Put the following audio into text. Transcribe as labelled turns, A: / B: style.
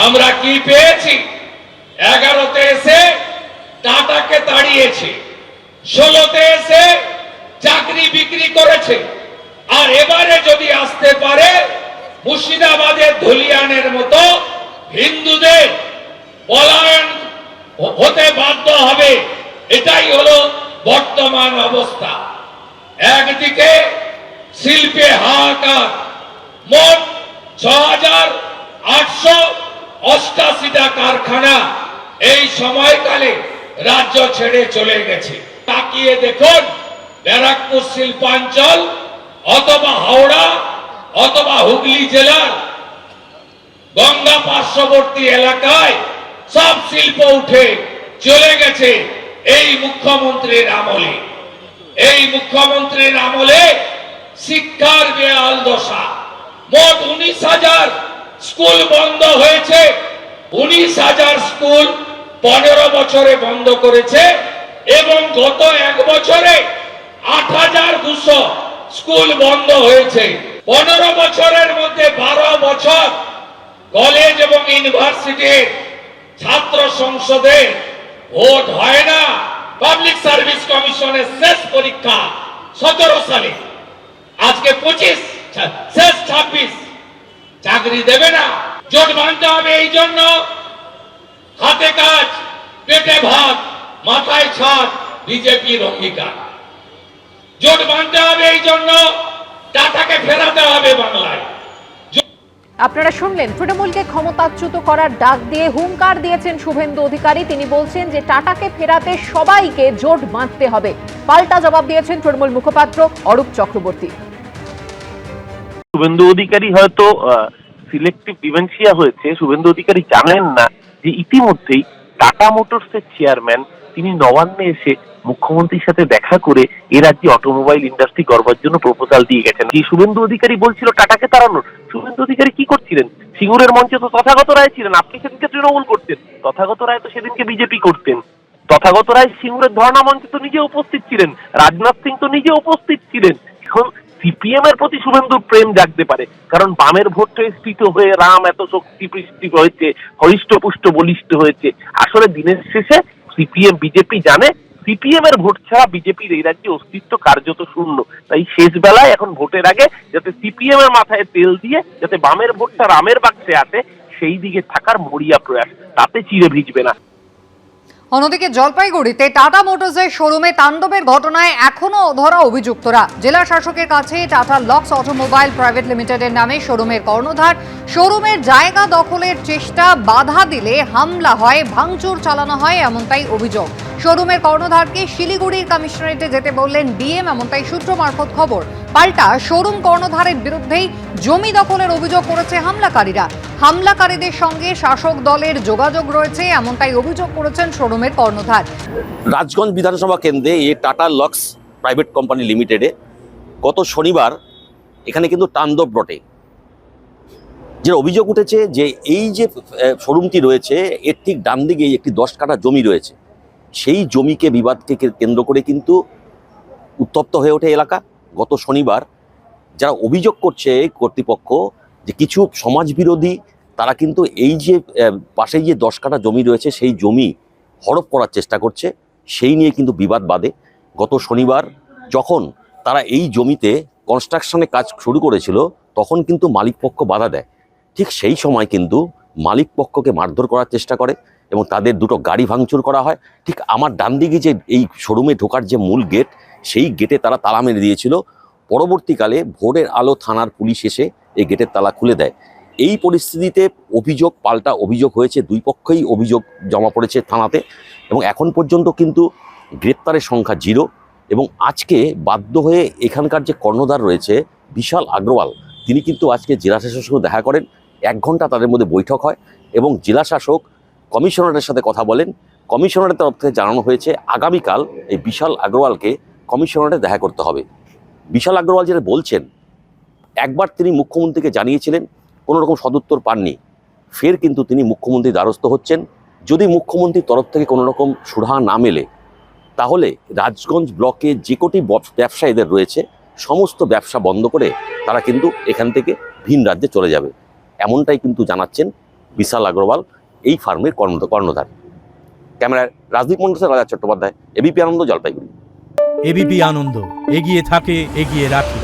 A: আমরা কি পেয়েছি? 11তে এসে টাটাকে তাড়িয়েছে, 16তে এসে চাকরি বিক্রি করেছে, আর এবারে যদি আসতে পারে মুর্শিদাবাদের ধুলিয়ানের মতো হিন্দুদের পলায়ন হতে বাধ্য হবে। এটাই হলো বর্তমান অবস্থা। একদিকে শিল্পে হাহাকার, মোট 6,888টা কারখানা এই সময়কালে রাজ্য ছেড়ে চলে গেছে। তাকিয়ে দেখুন, ব্যারাকপুর শিল্পাঞ্চল অথবা হাওড়া অথবা হুগলি জেলার গঙ্গা পার্শ্ববর্তী এলাকায় সব শিল্প উঠে চলে গেছে এই মুখ্যমন্ত্রীর আমলে। এই মুখ্যমন্ত্রীর আমলে শিক্ষার বেহাল দশা। মোট 19,000 স্কুল বন্ধ হয়েছে। 19,000 স্কুল 15 বছরে বন্ধ করেছে এবং গত 1 বছরে 8,200 স্কুল বন্ধ হয়েছে। 15 বছরের মধ্যে 12 বছর কলেজ এবং ইউনিভার্সিটির ছাত্র সংসদে ভোট হয় না। পাবলিক সার্ভিস কমিশনের শেষ পরীক্ষা 17 সালে, আজকে 25, শেষ 26। চাকরি দেবে না। জোট বাঁধতে হবে এই জন্য, হাতে কাজ, পেটে ভাত, মাথায় ছাদ বিজেপির অঙ্গীকার। জোট বাঁধতে হবে এই জন্য, টাটাকে ফেরাতে হবে বাংলায়।
B: আপনারা শুনলেন, তৃণমূলকে ক্ষমতাচ্যুত করার ডাক দিয়ে হুঙ্কার দিয়েছেন শুভেন্দু অধিকারী। তিনি বলছেন যে টাটাকে ফেরাতে সবাইকে জোট বাঁধতে হবে। পাল্টা জবাব দিয়েছেন তৃণমূল মুখপাত্র অরূপ চক্রবর্তী।
C: শুভেন্দু অধিকারী হয়তো সিলেক্টিভ ডিমেনশিয়া হয়েছে। শুভেন্দু অধিকারী জানেন না যে ইতিমধ্যেই টাটা মোটরসের চেয়ারম্যান তিনি নবান্নে এসে মুখ্যমন্ত্রীর সাথে দেখা করে এ রাজ্যে অটোমোবাইল ইন্ডাস্ট্রি করবার জন্য প্রপোজাল দিয়ে গেছেন। যে শুভেন্দু অধিকারী বলছিল টাটাকে তাড়ানোর, শুভেন্দু অধিকারী কি করছিলেন? সিঙ্গুরের মঞ্চে তো তথাগত রায় ছিলেন। আপনি সেদিনকে তৃণমূল করতেন, তথাগত রায় তো সেদিনকে বিজেপি করতেন। তথাগত রায় সিঙ্গুরের ধর্ণা মঞ্চে তো নিজে উপস্থিত ছিলেন, রাজনাথ সিং তো নিজে উপস্থিত ছিলেন। এখন সিপিএম এর প্রতি শুভেন্দুর প্রেম জাগতে পারে, কারণ বামের ভোটটা স্ফীত হয়ে রাম এত শক্তি পৃষ্টি হয়েছে, হরিষ্ঠপুষ্ট বলিষ্ঠ হয়েছে। আসলে দিনের শেষে সিপিএম বিজেপি জানে সিপিএম এর ভোট ছাড়া বিজেপির এই রাজ্যে অস্তিত্ব কার্যত শূন্য। তাই শেষ বেলায় এখন ভোটের আগে যাতে সিপিএম এর মাথায় তেল দিয়ে যাতে বামের ভোটটা রামের বাক্সে আসে, সেই দিকে থাকার মরিয়া প্রয়াস, তাতে চিড়ে ভিজবে না।
D: অন্যদিকে জলপাইগুড়িতে টাটা মোটরসের শোরুমে তাণ্ডবের ঘটনায় এখনো অধরা অভিযুক্তরা। জেলা শাসকের কাছে টাটা লক্স অটোমোবাইল প্রাইভেট লিমিটেডের নামে শোরুমের কর্ণধার শোরুমের জায়গা দখলের চেষ্টা বাধা দিলে হামলা হয়, ভাঙচুর চালানো হয়, এমনটাই অভিযোগ। শোরুমের কর্ণধারকে শিলিগুড়ির কমিশনারেটে যেতে বললেন ডিএম, এমনটাই সূত্র মারফত খবর। পাল্টা শোরুম কর্ণধারের বিরুদ্ধেই জমি দখলের অভিযোগ করেছে হামলাকারীরা। হামলাকারীদের সঙ্গে শাসক দলের যোগাযোগ রয়েছে, এমনটাই অভিযোগ করেছেন শোরুমের কর্ণধার।
E: রাজগঞ্জ বিধানসভা কেন্দ্রে এই টাটা লক্স প্রাইভেট কোম্পানি লিমিটেডে গত শনিবার এখানে কিন্তু তাণ্ডব ঘটে। যে অভিযোগ উঠেছে যে এই যে শোরুমটি রয়েছে এর ঠিক ডান দিকে একটি 10 কাঠা জমি রয়েছে, সেই জমিকে বিবাদকে কেন্দ্র করে কিন্তু উত্তপ্ত হয়ে ওঠে এলাকা। গত শনিবার যারা অভিযোগ করছে কর্তৃপক্ষ যে কিছু সমাজবিরোধী তারা কিন্তু এই যে পাশে যে 10 কাঠা জমি রয়েছে সেই জমি হড়প করার চেষ্টা করছে, সেই নিয়ে কিন্তু বিবাদ বাধে। গত শনিবার যখন তারা এই জমিতে কনস্ট্রাকশনে কাজ শুরু করেছিল তখন কিন্তু মালিকপক্ষ বাধা দেয়। ঠিক সেই সময় কিন্তু মালিকপক্ষকে মারধর করার চেষ্টা করে এবং তাদের দুটো গাড়ি ভাঙচুর করা হয়। ঠিক আমার ডান দিকে যে এই শোরুমে ঢোকার যে মূল গেট, সেই গেটে তারা তালা মেরে দিয়েছিল। পরবর্তীকালে ভোরের আলো থানার পুলিশ এসে এই গেটের তালা খুলে দেয়। এই পরিস্থিতিতে অভিযোগ পাল্টা অভিযোগ হয়েছে, দুই পক্ষই অভিযোগ জমা পড়েছে থানাতে এবং এখন পর্যন্ত কিন্তু গ্রেপ্তারের সংখ্যা 0। এবং আজকে বাধ্য হয়ে এখানকার যে কর্ণধার রয়েছে বিশাল আগরওয়াল, তিনি কিন্তু আজকে জেলা শাসকের সঙ্গে দেখা করেন। 1 ঘন্টা তাদের মধ্যে বৈঠক হয় এবং জেলা শাসক কমিশনারের সাথে কথা বলেন। কমিশনারের তরফ থেকে জানানো হয়েছে আগামীকাল এই বিশাল আগরওয়ালকে কমিশনারে দেখা করতে হবে। বিশাল আগরওয়াল যেটা বলছেন, একবার তিনি মুখ্যমন্ত্রীকে জানিয়েছিলেন, কোনো রকম সদুত্তর পাননি, ফের কিন্তু তিনি মুখ্যমন্ত্রীর দ্বারস্থ হচ্ছেন। যদি মুখ্যমন্ত্রীর তরফ থেকে কোনো রকম সুরাহা না মেলে তাহলে রাজগঞ্জ ব্লকে যে কটি ব্যবসায়ীদের রয়েছে সমস্ত ব্যবসা বন্ধ করে তারা কিন্তু এখান থেকে ভিন রাজ্যে চলে যাবে, এমনটাই কিন্তু জানাচ্ছেন বিশাল আগরওয়াল এই ফার্মের কর্ণধার। ক্যামেরায় রাজদীপ মন্ডল, রাজা চট্টোপাধ্যায়, এবিপি আনন্দ, জলপাইগুড়ি।
F: এবিপি আনন্দ, এগিয়ে থাকে, এগিয়ে রাখে।